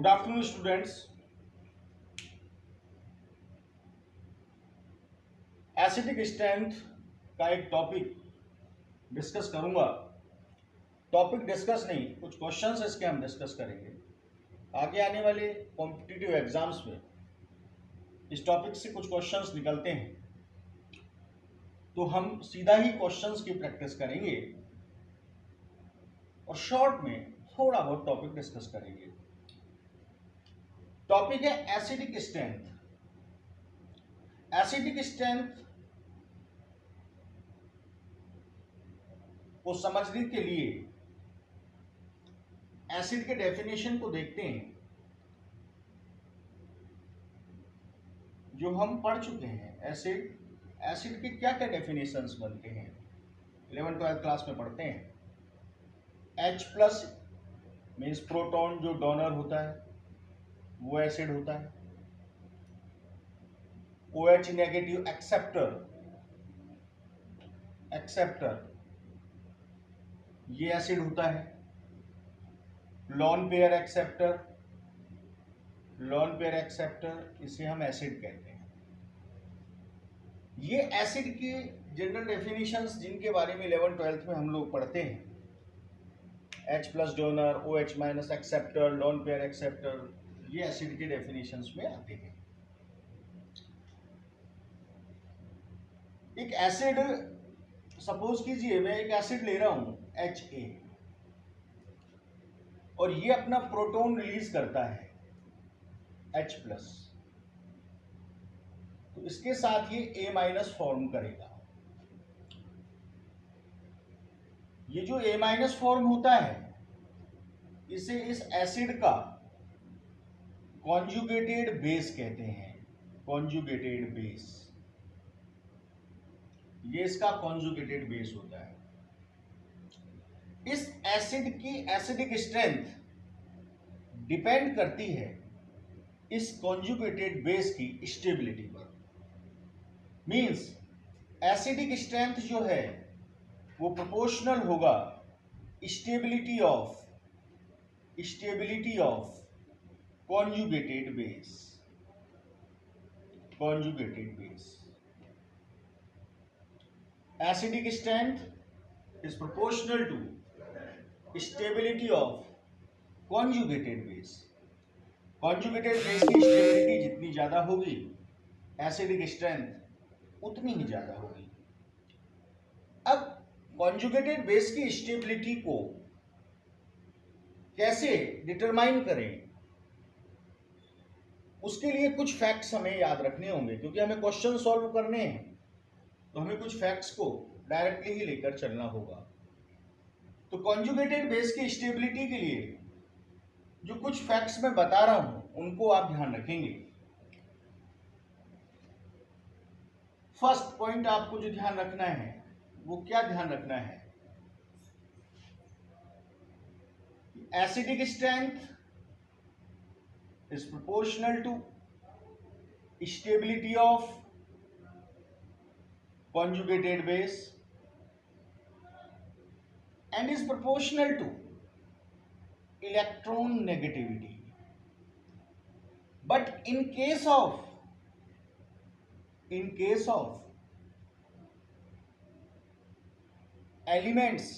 Good afternoon students. Acidic strength का एक topic discuss करूंगा। टॉपिक डिस्कस नहीं, कुछ क्वेश्चंस इसके हम डिस्कस करेंगे। आगे आने वाले कॉम्पिटिटिव एग्जाम्स में इस टॉपिक से कुछ क्वेश्चंस निकलते हैं, तो हम सीधा ही क्वेश्चंस की प्रैक्टिस करेंगे और शॉर्ट में थोड़ा बहुत टॉपिक डिस्कस करेंगे। टॉपिक है एसिडिक स्ट्रेंथ। एसिडिक स्ट्रेंथ को समझने के लिए एसिड के डेफिनेशन को देखते हैं जो हम पढ़ चुके हैं। एसिड के क्या क्या डेफिनेशंस बनते हैं, 11th-12th क्लास में पढ़ते हैं। H+ मीन्स प्रोटॉन जो डोनर होता है वो एसिड होता है। OH नेगेटिव एक्सेप्टर ये एसिड होता है। लोन पेयर एक्सेप्टर इसे हम एसिड कहते हैं। ये एसिड की जनरल डेफिनेशंस जिनके बारे में 11th-12th में हम लोग पढ़ते हैं, H+ donor, OH- acceptor, lone pair acceptor, ये एसिड के डेफिनेशंस में आते हैं। एक एसिड, सपोज कीजिए मैं एक एसिड ले रहा हूं Ha, और ये अपना प्रोटॉन रिलीज करता है H+, तो इसके साथ ये A- फॉर्म करेगा। ये जो A- फॉर्म होता है इसे इस एसिड का कॉन्जुगेटेड बेस कहते हैं। कॉन्जुगेटेड बेस, ये इसका कॉन्जुगेटेड बेस होता है। इस एसिड की एसिडिक स्ट्रेंथ डिपेंड करती है इस कॉन्जुगेटेड बेस की स्टेबिलिटी पर। मींस एसिडिक स्ट्रेंथ जो है वो प्रोपोर्शनल होगा stability of conjugated base. Acidic strength is proportional to stability of conjugated base. Conjugated base की स्टेबिलिटी जितनी ज्यादा होगी, एसिडिक स्ट्रेंथ उतनी ही ज्यादा होगी। अब कॉन्जुगेटेड बेस की स्टेबिलिटी को कैसे डिटरमाइन करें, उसके लिए कुछ फैक्ट्स हमें याद रखने होंगे, क्योंकि हमें क्वेश्चन सॉल्व करने हैं तो हमें कुछ फैक्ट्स को डायरेक्टली ही लेकर चलना होगा। तो कॉन्जुगेटेड बेस की स्टेबिलिटी के लिए जो कुछ फैक्ट्स मैं बता रहा हूं उनको आप ध्यान रखेंगे। फर्स्ट पॉइंट आपको जो ध्यान रखना है वो क्या ध्यान रखना है, acidic strength is proportional to stability of conjugated base and is proportional to electron negativity. But in case of elements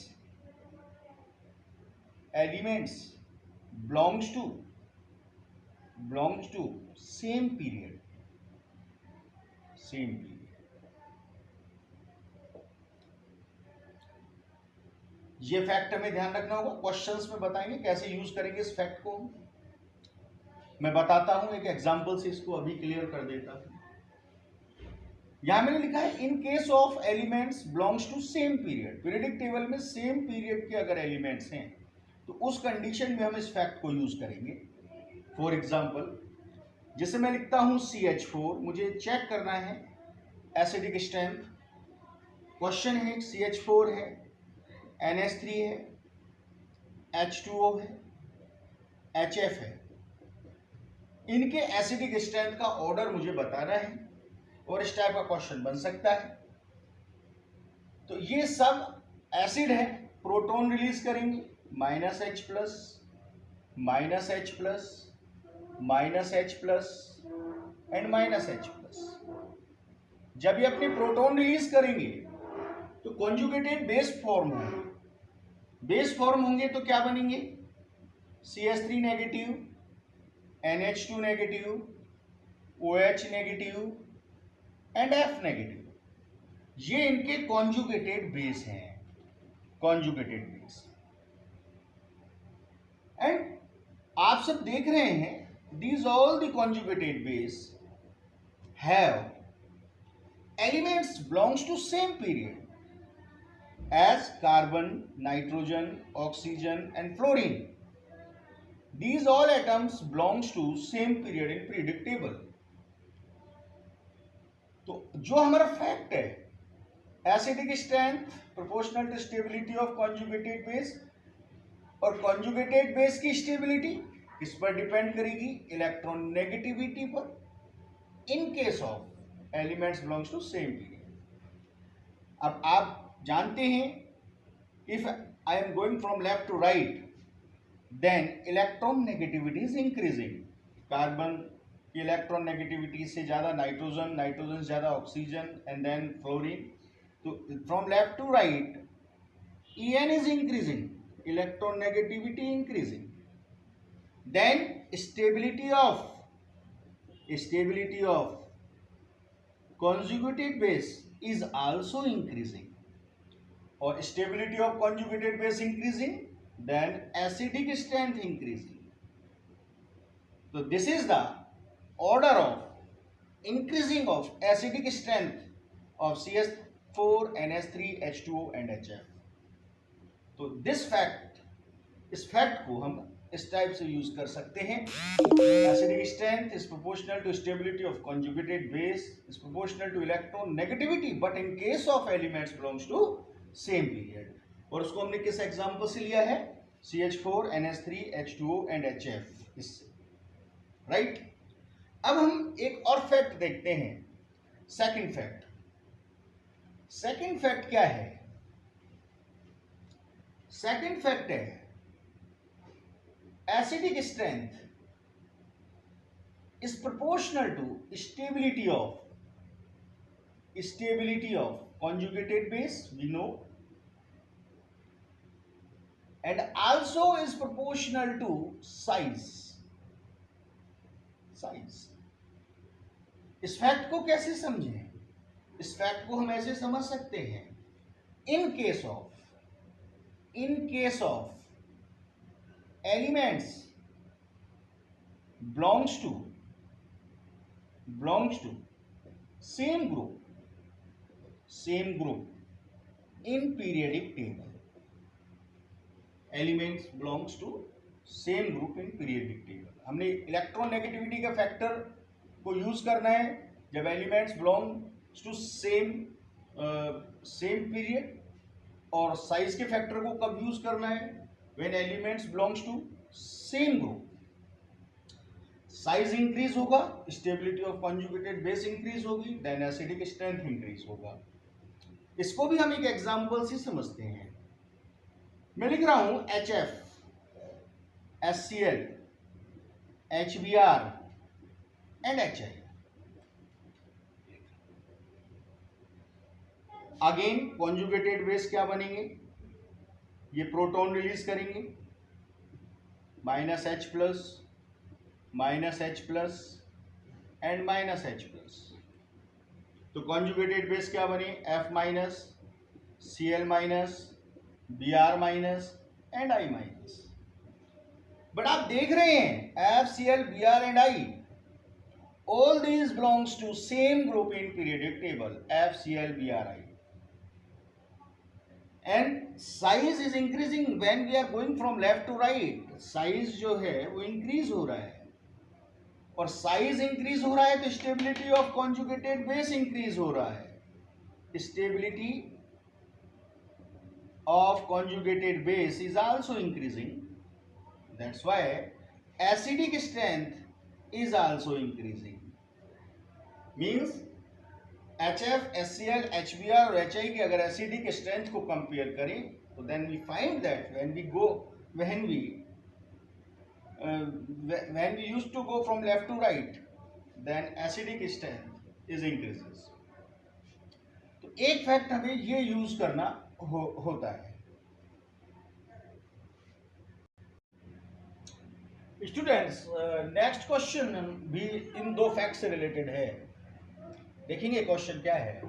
belongs to same period. ये फैक्ट हमें ध्यान रखना होगा। क्वेश्चंस में बताएंगे कैसे यूज करेंगे इस फैक्ट को। मैं बताता हूं एक एग्जांपल से, इसको अभी क्लियर कर देता हूं। यहां मैंने लिखा है in case of elements belongs to same period. Periodic table में सेम पीरियड के अगर एलिमेंट्स हैं तो उस कंडीशन में हम इस फैक्ट को यूज करेंगे। फॉर एग्जाम्पल, जैसे मैं लिखता हूं CH4, मुझे चेक करना है एसिडिक स्ट्रेंथ। क्वेश्चन है CH4 है, NH3 है, H2O है, HF है। इनके एसिडिक स्ट्रेंथ का ऑर्डर मुझे बताना है और इस टाइप का क्वेश्चन बन सकता है। तो ये सब एसिड है, प्रोटॉन रिलीज करेंगे -H+, minus H plus and minus H plus. जब ये अपने प्रोटॉन रिलीज करेंगे तो कॉन्जुगेटेड बेस फॉर्म होंगे। बेस फॉर्म होंगे तो क्या बनेंगे? CH3 negative, NH2 negative, OH negative and F negative. ये इनके कॉन्जुगेटेड बेस हैं, कॉन्जुगेटेड बेस। एंड आप सब देख रहे हैं, these all the conjugated base have elements belongs to same period as carbon, nitrogen, oxygen and fluorine. These all atoms belongs to same period in periodic table. तो जो हमारा fact है, acidic strength proportional to stability of conjugated base, और conjugated base की stability किस पर depend करेगी? Electron negativity पर in case of elements belongs to same period. अब आप जानते हैं, if I am going from left to right then electron negativity is increasing. Carbon की इलेक्ट्रॉन नेगेटिविटी से ज्यादा नाइट्रोजन, नाइट्रोजन से ज्यादा ऑक्सीजन एंड देन फ्लोरीन। तो from left to right En is increasing, electron negativity increasing. Then stability of conjugated base is also increasing, or stability of conjugated base increasing, then acidic strength increasing. So this is the order of increasing of acidic strength of CH4, NH3, H2O and HF. तो इस fact को हम इस type से use कर सकते हैं। Acidic strength is proportional to stability of conjugated base is proportional to electron negativity but in case of elements belongs to same period. और उसको हमने किस एग्जांपल से लिया है? CH4, NH3, H2O and HF इससे, राइट। अब हम एक और फैक्ट देखते हैं, सेकंड फैक्ट। सेकंड फैक्ट क्या है? सेकंड फैक्ट है acidic strength is proportional to stability of conjugated base, we know, and also is proportional to size. इस फैक्ट को कैसे समझें? इस फैक्ट को हम ऐसे समझ सकते हैं, इन case of elements belongs to same group in periodic table. Elements belongs to same group in periodic table. हमने इलेक्ट्रॉन नेगेटिविटी का फैक्टर को यूज करना है जब elements belongs to same period, और साइज के फैक्टर को कब यूज करना है? When elements belongs to same group. Size increase होगा, stability of conjugated base increase होगी, देन एसिडिक स्ट्रेंथ इंक्रीज होगा। इसको भी हम एक एग्जांपल से समझते हैं। मैं लिख रहा हूं HF, HCl, HBr and HI। Again conjugated base क्या बनेंगे? ये प्रोटॉन रिलीज करेंगे, minus H plus and minus H plus. तो कॉन्जुगेटेड बेस क्या बने? F minus, Cl minus, Br minus and I minus. But आप देख रहे हैं F, Cl, Br and I, all these belongs to same group in periodic table, F, Cl, Br, I. And size is increasing when we are going from left to right. Size जो है वो increase हो रहा है, और size increase हो रहा है तो stability of conjugated base increase हो रहा है। Stability of conjugated base is also increasing, that's why acidic strength is also increasing. Means HF, HCl, HBr और HI की अगर एसिडिक स्ट्रेंथ को कंपेयर करें तो then we find that when we when we used to go from left to right, then acidic strength is increases. तो एक fact हमें ये यूज करना होता है. स्टूडेंट्स, नेक्स्ट क्वेश्चन भी इन दो फैक्ट से रिलेटेड है. देखेंगे क्वेश्चन क्या है.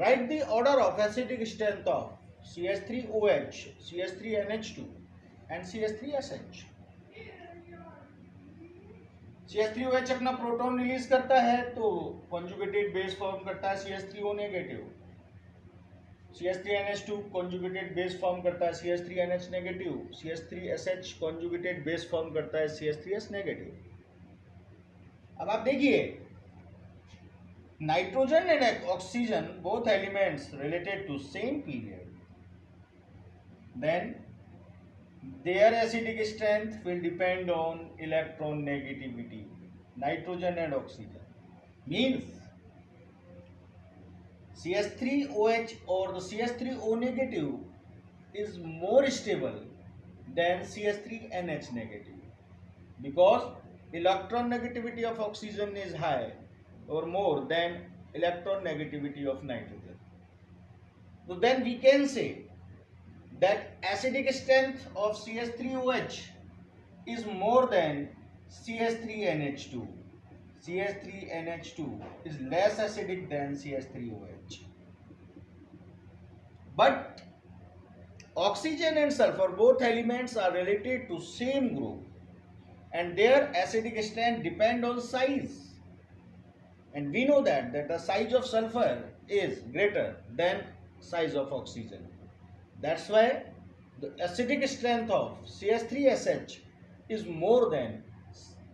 Right the order of acidic strength of CH3OH, CH3NH2 and CH3SH. CH3OH अपना प्रोटॉन रिलीज करता है तो कॉन्जुगेटेड बेस फॉर्म करता है CH3O negative. CH3NH2 conjugated base form करता है CH3NH negative. CH3SH conjugated base form करता है CH3S नेगेटिव. अब आप देखिए, nitrogen and oxygen both elements related to same period, then their acidic strength will depend on electron negativity. Nitrogen and oxygen means CH3OH or the CH3O negative is more stable than CH3NH negative, because electron negativity of oxygen is high or more than electron negativity of nitrogen. So then we can say that acidic strength of CH3OH is more than CH3NH2. CH3NH2 is less acidic than CH3OH. But oxygen and sulfur, both elements are related to same group, and their acidic strength depend on size. And we know that the size of sulfur is greater than size of oxygen. That's why the acidic strength of CH3SH is more than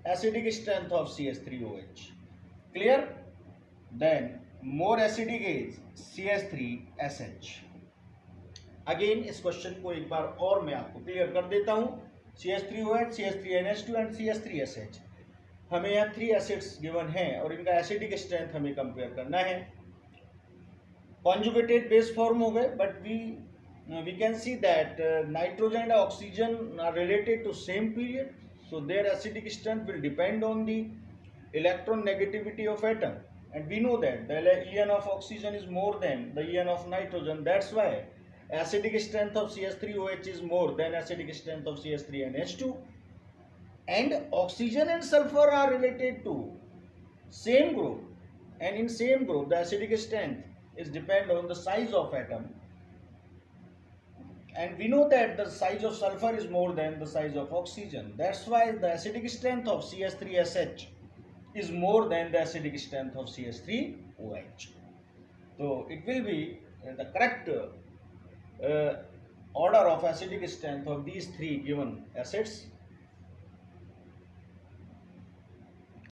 acidic strength of CH3OH. Clear? Then more acidic is CH3SH. Again इस question को एक बार और मैं आपको clear कर देता हूँ. CH3OH, CH3NH2 and CH3SH. हमें यहाँ 3 एसिड्स गिवन हैं और इनका एसिडिक स्ट्रेंथ हमें कंपेयर करना है. कॉन्जुगेटेड बेस फॉर्म हो गए, but we can see that nitrogen and oxygen are related to same period, so their acidic strength will depend on the electron negativity of atom, and we know that the En of oxygen is more than the En of nitrogen. That's why acidic strength of CH3OH is more than acidic strength of CH3NH2, and oxygen and sulfur are related to same group, and in same group the acidic strength is depend on the size of atom. And we know that the size of sulfur is more than the size of oxygen. That's why the acidic strength of CH3SH is more than the acidic strength of CH3OH. So it will be the correct order of acidic strength of these 3 given acids.